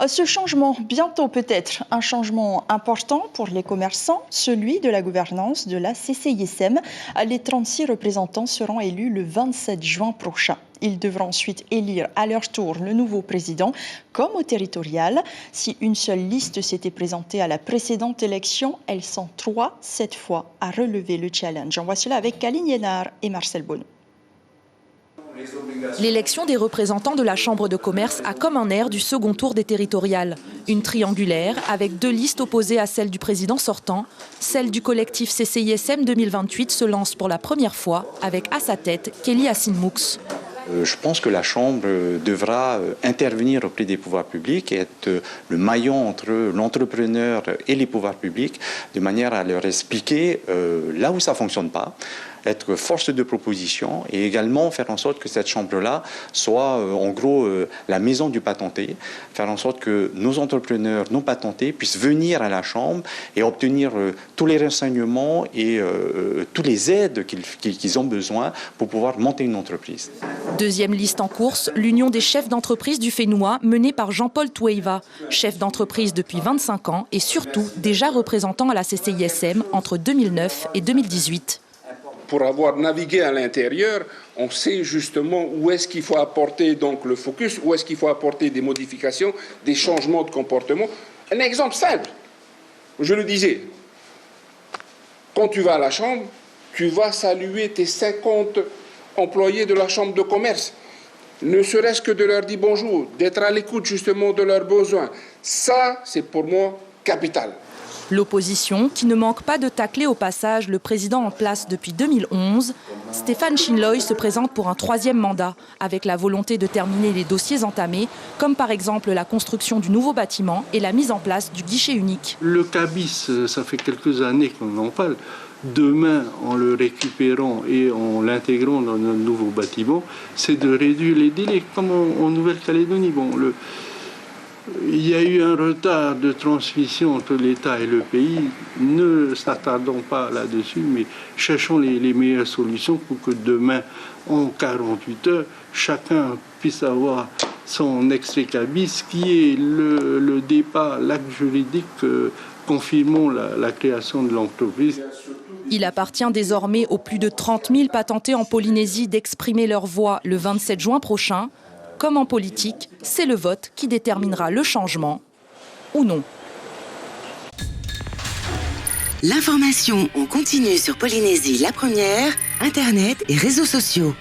Ce changement, bientôt peut-être un changement important pour les commerçants, celui de la gouvernance de la CCISM. Les 36 représentants seront élus le 27 juin prochain. Ils devront ensuite élire à leur tour le nouveau président, comme au territorial. Si une seule liste s'était présentée à la précédente élection, elles sont 3 cette fois à relever le challenge. En voici là avec Kaline Yenard et Marcel Bonneau. L'élection des représentants de la Chambre de commerce a comme un air du second tour des territoriales. Une triangulaire avec 2 listes opposées à celle du président sortant. Celle du collectif CCISM 2028 se lance pour la première fois avec à sa tête Kelly Hassin-Moux. Je pense que la Chambre devra intervenir auprès des pouvoirs publics et être le maillon entre l'entrepreneur et les pouvoirs publics de manière à leur expliquer là où ça ne fonctionne pas, être force de proposition et également faire en sorte que cette Chambre-là soit en gros la maison du patenté, faire en sorte que nos entrepreneurs, nos patentés puissent venir à la Chambre et obtenir tous les renseignements et toutes les aides qu'ils ont besoin pour pouvoir monter une entreprise. Deuxième liste en course, l'Union des chefs d'entreprise du Fénois, menée par Jean-Paul Toueiva, chef d'entreprise depuis 25 ans et surtout déjà représentant à la CCISM entre 2009 et 2018. Pour avoir navigué à l'intérieur, on sait justement où est-ce qu'il faut apporter donc le focus, où est-ce qu'il faut apporter des modifications, des changements de comportement. Un exemple simple, je le disais, quand tu vas à la chambre, tu vas saluer tes 50 employés de la chambre de commerce, ne serait-ce que de leur dire bonjour, d'être à l'écoute justement de leurs besoins. Ça, c'est pour moi capital. L'opposition, qui ne manque pas de tacler au passage le président en place depuis 2011, Stéphane Chinloy se présente pour un 3e mandat, avec la volonté de terminer les dossiers entamés, comme par exemple la construction du nouveau bâtiment et la mise en place du guichet unique. Le CABIS, ça fait quelques années qu'on en parle. Demain, en le récupérant et en l'intégrant dans notre nouveau bâtiment, c'est de réduire les délais, comme en Nouvelle-Calédonie. Il y a eu un retard de transmission entre l'État et le pays. Ne s'attardons pas là-dessus, mais cherchons les meilleures solutions pour que demain, en 48 heures, chacun puisse avoir son extrait CABIS, qui est le départ, l'acte juridique confirmant la création de l'entreprise. Il appartient désormais aux plus de 30 000 patentés en Polynésie d'exprimer leur voix le 27 juin prochain. Comme en politique, c'est le vote qui déterminera le changement ou non. L'information en continu sur Polynésie la première, Internet et réseaux sociaux.